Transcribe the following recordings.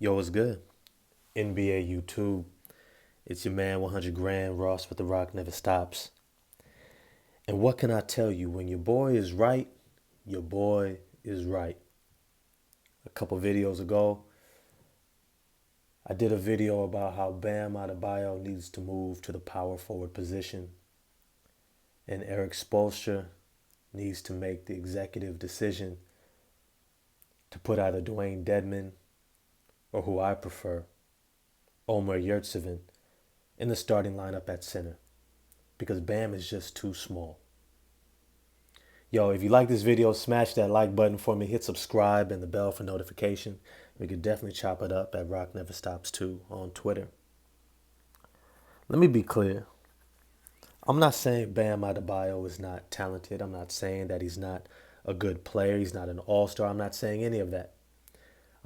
Yo, what's good? NBA YouTube. It's your man 100 grand Ross with the Rock never stops. And what can I tell you? When your boy is right, your boy is right. A couple videos ago, I did a video about how Bam Adebayo needs to move to the power forward position, and Eric Spoelstra needs to make the executive decision to put either Dwayne Dedman or who I prefer, Omer Yurtseven, in the starting lineup at center because Bam is just too small. Yo, if you like this video, smash that like button for me. Hit subscribe and the bell for notification. We could definitely chop it up at Rock Never Stops 2 on Twitter. Let me be clear. I'm not saying Bam Adebayo is not talented. I'm not saying that he's not a good player. He's not an all-star. I'm not saying any of that.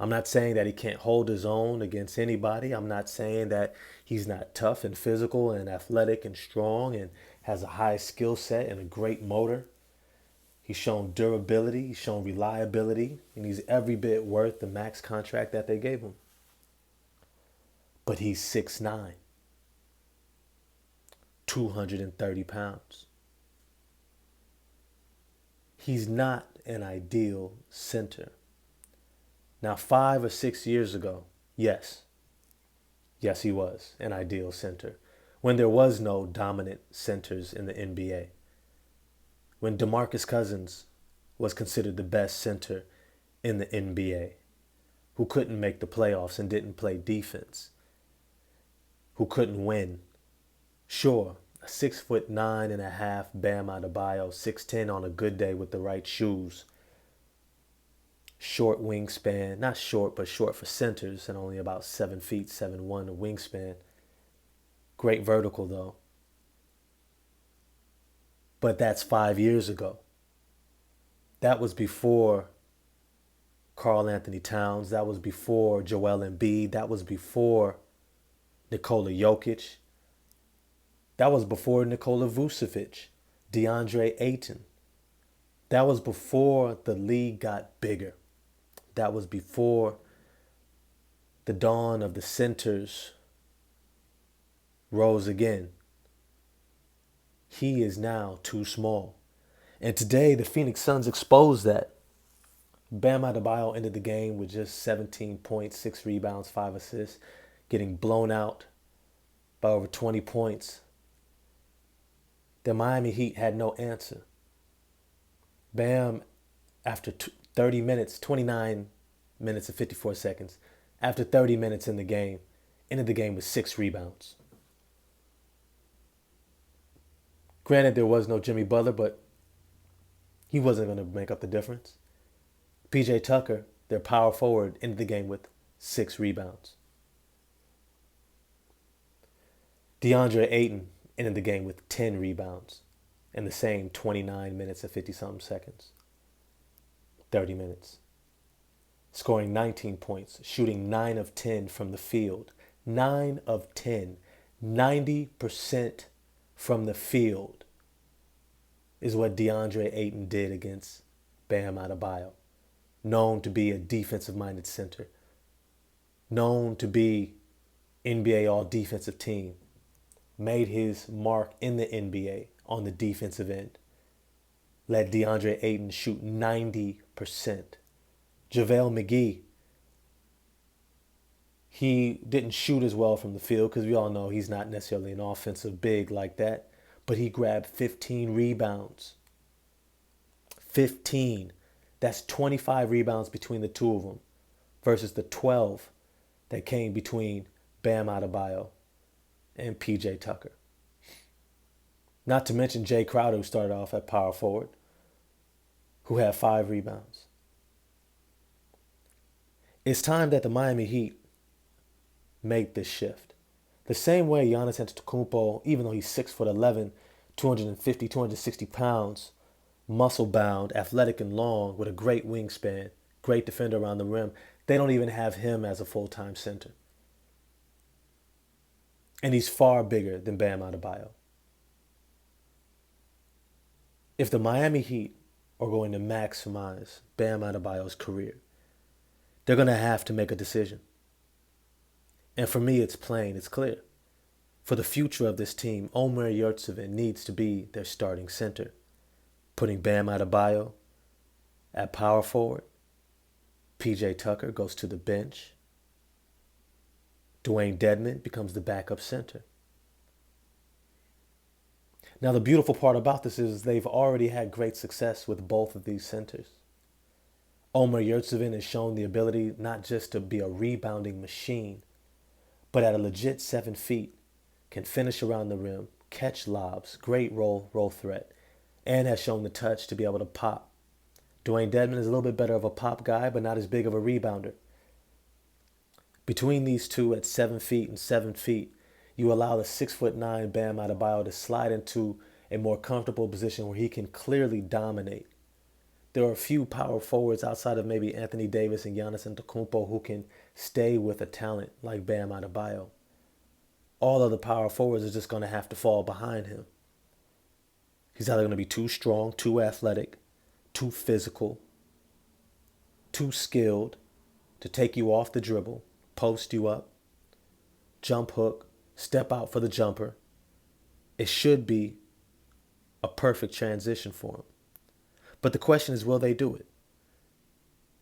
I'm not saying that he can't hold his own against anybody. I'm not saying that he's not tough and physical and athletic and strong and has a high skill set and a great motor. He's shown durability, he's shown reliability, and he's every bit worth the max contract that they gave him. But he's 6'9", 230 pounds. He's not an ideal center. Now, 5 or 6 years ago, yes, he was an ideal center when there was no dominant centers in the NBA. When DeMarcus Cousins was considered the best center in the NBA, who couldn't make the playoffs and didn't play defense, who couldn't win. Sure, a 6'9.5" Bam Adebayo, 6'10" on a good day with the right shoes. Short wingspan, not short, but short for centers, and only about 7 feet, 7'1" wingspan. Great vertical though. But that's 5 years ago. That was before Karl Anthony Towns. That was before Joel Embiid. That was before Nikola Jokic. That was before Nikola Vucevic, DeAndre Ayton. That was before the league got bigger. That was before the dawn of the centers rose again. He is now too small. And today, the Phoenix Suns exposed that. Bam Adebayo ended the game with just 17 points, 6 rebounds, 5 assists, getting blown out by over 20 points. The Miami Heat had no answer. Bam, after 30 minutes, 29 minutes and 54 seconds, after 30 minutes in the game, ended the game with 6 rebounds. Granted, there was no Jimmy Butler, but he wasn't going to make up the difference. PJ Tucker, their power forward, ended the game with 6 rebounds. DeAndre Ayton ended the game with 10 rebounds in the same 29 minutes and 50-something seconds. 30 minutes. Scoring 19 points, shooting 9 of 10 from the field. 9 of 10. 90% from the field is what DeAndre Ayton did against Bam Adebayo. Known to be a defensive-minded center. Known to be NBA all-defensive team. Made his mark in the NBA on the defensive end. Let DeAndre Ayton shoot 90%. JaVale McGee, he didn't shoot as well from the field because we all know he's not necessarily an offensive big like that. But he grabbed 15 rebounds. 15. That's 25 rebounds between the two of them versus the 12 that came between Bam Adebayo and PJ Tucker. Not to mention Jay Crowder, who started off at power forward, who had 5 rebounds. It's time that the Miami Heat make this shift. The same way Giannis Antetokounmpo, even though he's 6'11", 250, 260 pounds, muscle-bound, athletic and long, with a great wingspan, great defender around the rim, they don't even have him as a full-time center. And he's far bigger than Bam Adebayo. If the Miami Heat are going to maximize Bam Adebayo's career, they're going to have to make a decision. And for me, it's plain, it's clear. For the future of this team, Omer Yurtseven needs to be their starting center. Putting Bam Adebayo at power forward. PJ Tucker goes to the bench. Dwayne Dedmon becomes the backup center. Now, the beautiful part about this is they've already had great success with both of these centers. Omer Yurtseven has shown the ability not just to be a rebounding machine, but at a legit 7 feet, can finish around the rim, catch lobs, great roll threat, and has shown the touch to be able to pop. Dwayne Dedmon is a little bit better of a pop guy, but not as big of a rebounder. Between these two at 7 feet and 7 feet, you allow the 6'9" Bam Adebayo to slide into a more comfortable position where he can clearly dominate. There are a few power forwards outside of maybe Anthony Davis and Giannis Antetokounmpo who can stay with a talent like Bam Adebayo. All other power forwards are just going to have to fall behind him. He's either going to be too strong, too athletic, too physical, too skilled to take you off the dribble, post you up, jump hook, step out for the jumper. It should be a perfect transition for him. But the question is, will they do it?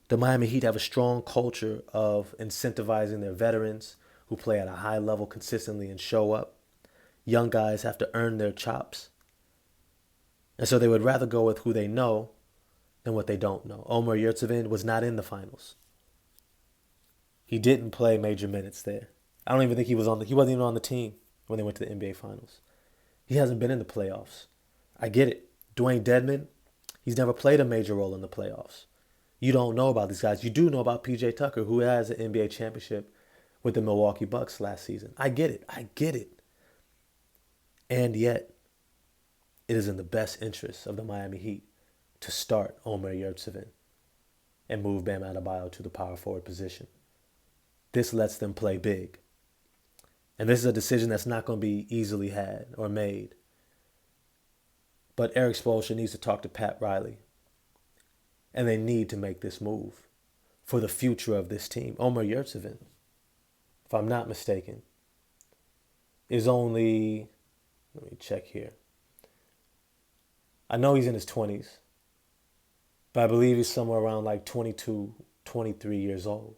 The Miami Heat have a strong culture of incentivizing their veterans who play at a high level consistently and show up. Young guys have to earn their chops. And so they would rather go with who they know than what they don't know. Omer Yurtseven was not in the finals. He didn't play major minutes there. I don't even think he wasn't even on the team when they went to the NBA Finals. He hasn't been in the playoffs. I get it. Dwayne Dedmon, he's never played a major role in the playoffs. You don't know about these guys. You do know about PJ Tucker, who has an NBA championship with the Milwaukee Bucks last season. I get it. And yet, it is in the best interest of the Miami Heat to start Omer Yurtseven and move Bam Adebayo to the power forward position. This lets them play big. And this is a decision that's not going to be easily had or made. But Eric Spoelstra needs to talk to Pat Riley. And they need to make this move for the future of this team. Omer Yurtseven, if I'm not mistaken, is only, let me check here. I know he's in his 20s, but I believe he's somewhere around like 22, 23 years old.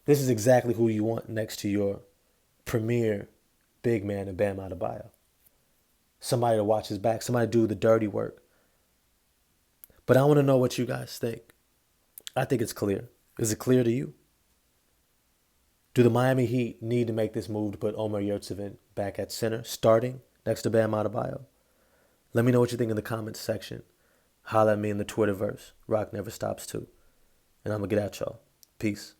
This is exactly who you want next to your premier big man in Bam Adebayo. Somebody to watch his back, somebody to do the dirty work. But I want to know what you guys think. I think it's clear. Is it clear to you? Do the Miami Heat need to make this move to put Omer Yurtseven back at center, starting next to Bam Adebayo? Let me know what you think in the comments section. Holla at me in the Twitterverse. Rock never stops too. And I'm going to get at y'all. Peace.